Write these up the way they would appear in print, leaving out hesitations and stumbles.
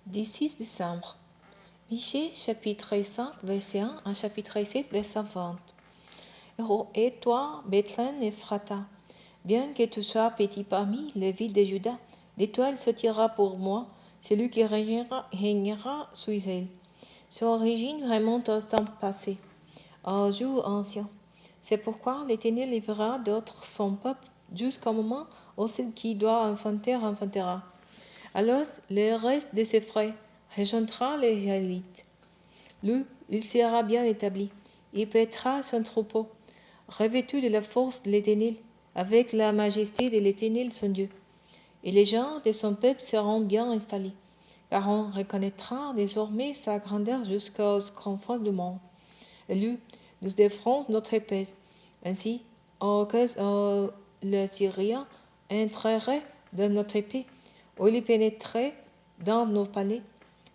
Du 6 décembre. Michée, chapitre 5, verset 1 à chapitre 7, verset 20. Et toi, Bethléem Ephrata, bien que tu sois petit parmi les villes de Juda, de toi il sortira pour moi celui qui régnera sous Israël. Son origine remonte au temps passé, aux jours anciens. C'est pourquoi l'Éternel livrera d'autres son peuple jusqu'au moment où celui qui doit enfanter enfantera. Alors le reste de ses frères rejoindra les Israélites. Lui, il sera bien établi. Il paîtra son troupeau, revêtu de la force de l'Éternel, avec la majesté de l'Éternel son Dieu. Et les gens de son peuple seront bien installés, car on reconnaîtra désormais sa grandeur jusqu'aux confins du monde. Et lui, nous défendons notre épaisse. Ainsi, au cas où les Syriens entreraient dans notre épée, ou ils pénétreraient dans nos palais,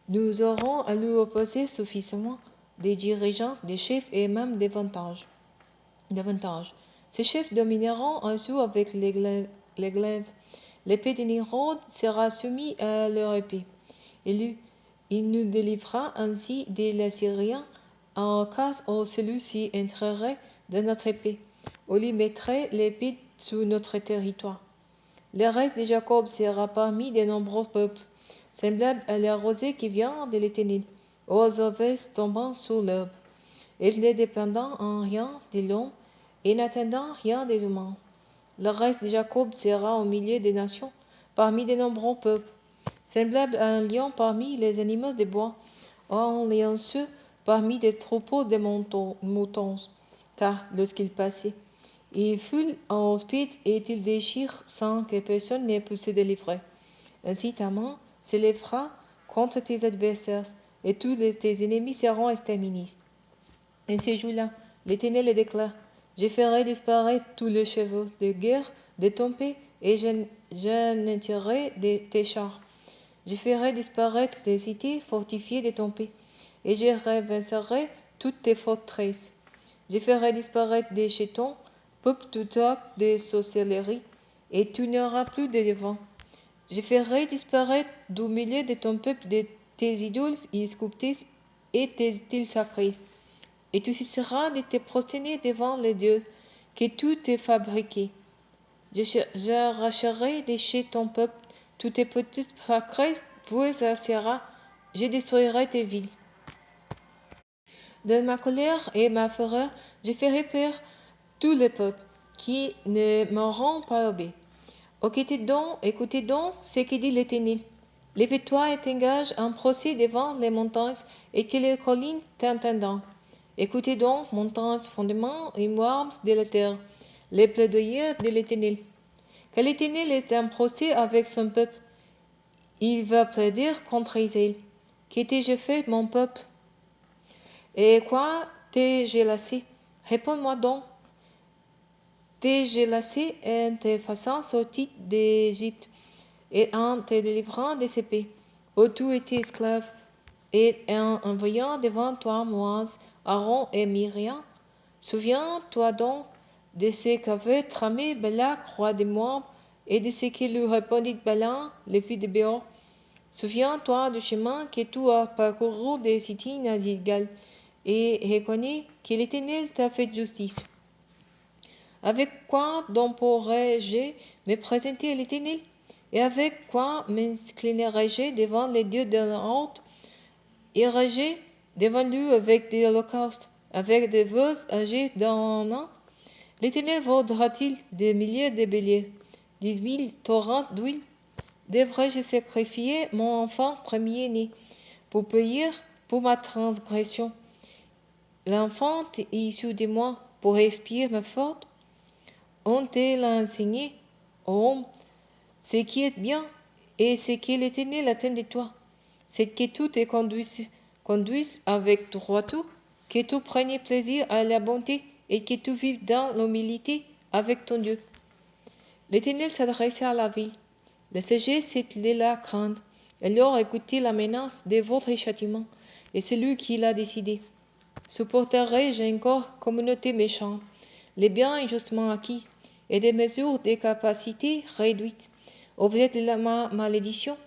nous aurons à lui opposer suffisamment des dirigeants, des chefs et même davantage. Ces chefs domineront un jour avec les glaives. L'épée de Nimrod sera soumise à leur épée. Et lui, il nous délivrera ainsi des Assyriens en cas où celui-ci entrerait dans notre épée, ou lui mettrait l'épée sous notre territoire. Le reste de Jacob sera parmi de nombreux peuples, semblable à la rosée qui vient de l'Éternel, aux auvès tombant sous l'herbe. Il ne dépendant en rien de l'homme et n'attendant rien des humains. Le reste de Jacob sera au milieu des nations, parmi de nombreux peuples, semblable à un lion parmi les animaux des bois, ou un lionceau parmi des troupeaux de moutons. Car lorsqu'il passait, il fut en speed et il déchire sans que personne n'ait pu se délivrer. Ainsi ta main s'élèvera contre tes adversaires, et tous tes ennemis seront exterminés. En ces jours-là, l'Éternel le déclare: je ferai disparaître tous les chevaux de guerre de ton pays, et j'anéantirai tes chars. Je ferai disparaître les cités fortifiées de ton pays, et je revincerai toutes tes forteresses. Je ferai disparaître des chétons, peuple tout acte de sorcellerie, et tu n'auras plus de devant. Je ferai disparaître du milieu de ton peuple de tes idoles sculptées et tes îles sacrées. Et tu cesseras de te prosterner devant les dieux que tu t'es fabriqués. J'arracherai de chez ton peuple toutes tes petites sacrées, vous Assyra, je détruirai tes villes. Dans ma colère et ma fureur, je ferai peur tous les peuples qui ne m'auront pas obéi. Écoutez donc ce que dit l'Éternel. Lève-toi et t'engage un procès devant les montagnes et que les collines t'entendent. Écoutez donc, montagnes, fondements et mouards de la terre, les plaidoyers de l'Éternel. Que l'Éternel est en procès avec son peuple. Il va plaider contre Israël. Que t'ai-je fait, mon peuple? Et quoi t'ai-je laissé? Réponds-moi donc. T'ai-je laissé en te faisant sortir d'Égypte et en te délivrant de ses pays, où tu étais esclave, et en envoyant devant toi Moïse, Aaron et Myriam? Souviens-toi donc de ce qu'avait tramé Balak, roi de Moab, et de ce que lui répondit Balaam, le fils de Béor. Souviens-toi du chemin que tu as parcouru de Sittim à Gilgal, et reconnais que l'Éternel t'a fait justice. Avec quoi donc pourrais-je me présenter à l'Éternel? Et avec quoi m'inclinerai-je devant les dieux de la honte? Irai-je devant lui avec des holocaustes, avec des vœux âgés d'un an? L'Éternel vaudra-t-il des milliers de béliers, 10 000 torrents d'huile? Devrais-je sacrifier mon enfant premier-né pour payer pour ma transgression, l'enfant issu de moi pour expier ma faute? On te l'a enseigné, ô homme, ce qui est bien et ce que l'Éternel attend de toi, c'est que tu te conduises avec droiture, que tu prennes plaisir à la bonté et que tu vives dans l'humilité avec ton Dieu. L'Éternel s'adressa à la ville. La sagesse est la crainte. Alors écoutez la menace de votre châtiment, et c'est lui qui l'a décidé. Supporterai-je encore communauté méchante, les biens injustement acquis, et des mesures de capacité réduites, objet de ma malédiction?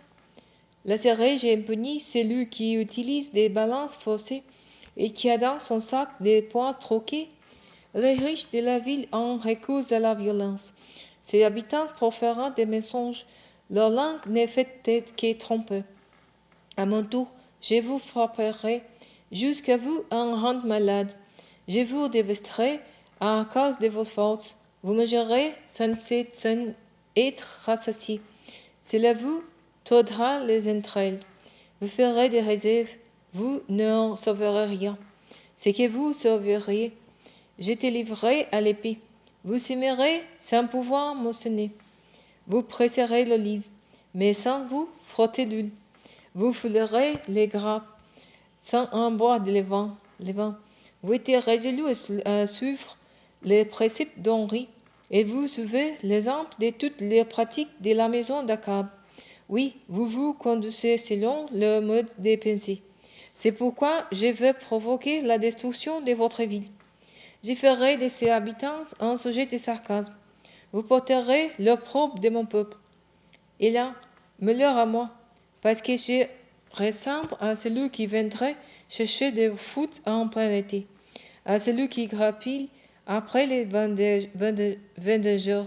Laisserai j'ai impuni celui qui utilise des balances faussées et qui a dans son sac des poids troqués. Les riches de la ville en recourent à la violence. Ses habitants proférant des mensonges. Leur langue n'est faite que tromper. À mon tour, je vous frapperai jusqu'à vous en rendre malade. Je vous dévasterai à cause de vos fautes. Vous mangerez sans être rassasiés. Cela vous tordra les entrailles. Vous ferez des réserves. Vous n'en sauverez rien. Ce que vous sauveriez, je te livrerai à l'épée. Vous sèmerez sans pouvoir moissonner. Vous presserez l'olive, mais sans vous frotter l'huile. Vous foulerez les grappes, sans en boire de levain. Vous êtes résolu à suivre les préceptes d'Henri, et vous suivez l'exemple de toutes les pratiques de la maison d'Akab. Oui, vous vous conduisez selon le mode des pensées. C'est pourquoi je veux provoquer la destruction de votre ville. Je ferai de ses habitants un sujet de sarcasme. Vous porterez l'opprobre de mon peuple. Et là, malheur à moi, parce que je ressemble à celui qui viendrait chercher des foot en plein été, à celui qui grappille après les vendangeurs.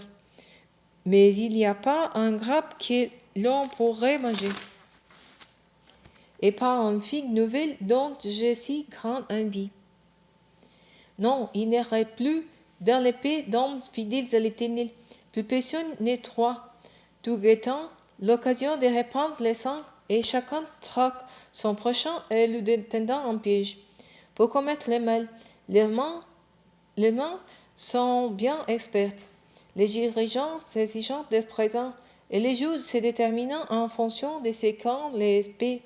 Mais il n'y a pas un grappe que l'on pourrait manger, et pas une figue nouvelle dont j'ai si grande envie. Non, il n'y aurait plus dans l'épée d'hommes fidèles à l'Éternel, plus personne n'est droit, tout guettant l'occasion de répandre les sangs, et chacun traque son prochain et le détendant en piège. Pour commettre le mal, les mains sont bien expertes. Les dirigeants s'exigeant d'être présents, et les juges se déterminant en fonction de ce qu'en les paix.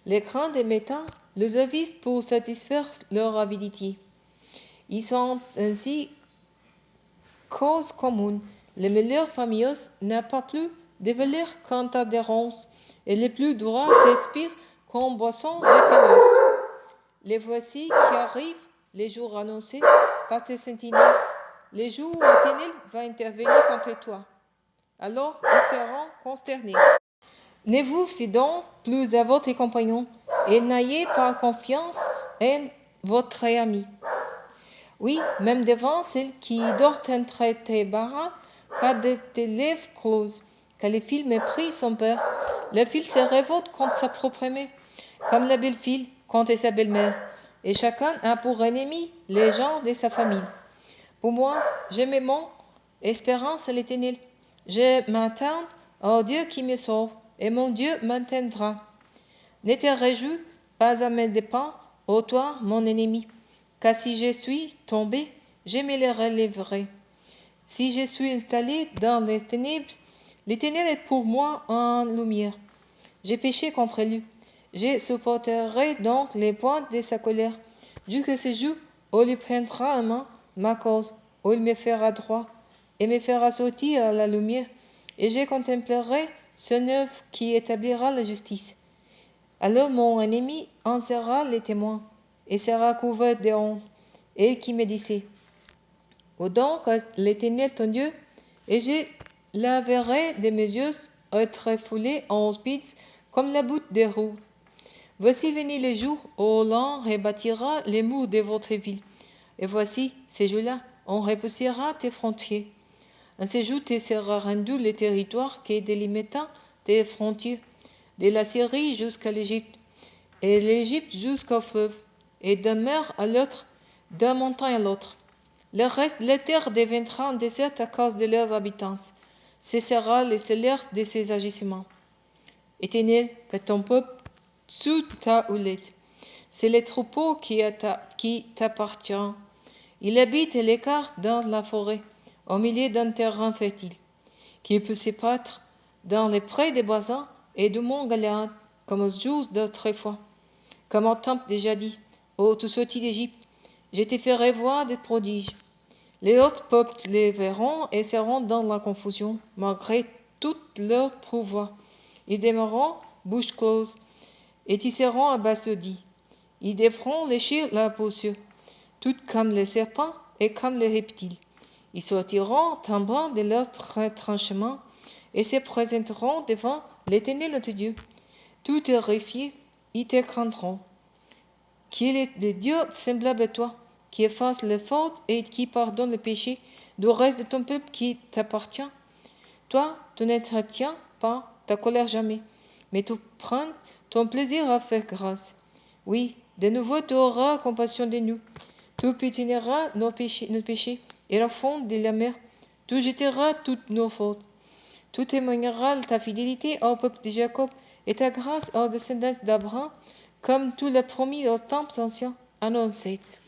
Les grands démettants les avisent pour satisfaire leur avidité. Ils sont ainsi cause commune. Les meilleurs parmi eux n'a pas plus de valeur qu'un tas de ronces, et les plus droits respirent comme boisson d'épineuse. Les voici qui arrivent, les jours annoncés par tes sentinelles. Les jours où l'Éternel va intervenir contre toi. Alors ils seront consternés. Ne vous fiez donc plus à votre compagnon, et n'ayez pas confiance en votre ami. Oui, même devant celle qui dort entre tes barras, car de tes lèvres closes, car les fils méprisent son père. Le fils se révolte contre sa propre mère, comme la belle-fille contre sa belle-mère, et chacun a pour ennemi les gens de sa famille. Pour moi, je mets mon espérance à l'Éternel. Je m'attends au Dieu qui me sauve, et mon Dieu m'entendra. Ne te réjouis pas à mes dépens, ô toi, mon ennemi, car si je suis tombé, je me le relèverai. Si je suis installé dans les ténèbres, l'Éternel est pour moi en lumière. J'ai péché contre lui. Je supporterai donc les pointes de sa colère, jusqu'à ce jour où il prendra en main ma cause, où il me fera droit, et me fera sortir à la lumière, et je contemplerai son œuvre qui établira la justice. Alors mon ennemi en sera le témoin, et sera couvert de honte, et qui me disait, ô donc l'Éternel ton Dieu, et je la verrai de mes yeux être foulée en hospice comme la boute des roues. Voici venu le jour où l'on rebâtira les murs de votre ville, et voici, ce jour-là, on repoussera tes frontières. En ce jour te sera rendu le territoire qui délimitant tes frontières, de la Syrie jusqu'à l'Égypte, et l'Égypte jusqu'au fleuve, et d'un mer à l'autre, d'un montagne à l'autre. Le reste de la terre deviendra un désert à cause de leurs habitants. Ce sera le salaire de ces agissements. Éternel, fais ton peuple sous ta houlette. C'est le troupeau qui t'appartient. Il habite à l'écart dans la forêt, au milieu d'un terrain fertile, qui peut se battre dans les prés des boisins et du mont Galaad, comme aux jours d'autrefois, comme au temps déjà dit, ô tu sortis d'Égypte, je te ferai voir des prodiges. Les autres peuples les verront et seront dans la confusion, malgré toute leur pouvoir. Ils demeureront bouche close, et ils seront abasourdis. Ils devront lécher la poussière, tout comme les serpents et comme les reptiles. Ils sortiront tombant de leurs retranchements et se présenteront devant l'Éternel notre Dieu. Tous terrifiés, ils te craindront. Qu'il est le Dieu semblable à toi, qui efface les fautes et qui pardonne le péché du reste de ton peuple qui t'appartient. Toi, tu n'entretiens pas ta colère jamais, mais tu prends ton plaisir à faire grâce. Oui, de nouveau tu auras compassion de nous. Tu pitiéras nos péchés et la fond de la mer. Tu jetteras toutes nos fautes. Tu témoigneras ta fidélité au peuple de Jacob et ta grâce aux descendants d'Abraham, comme tu l'as promis aux temps anciens, à nos ancêtres.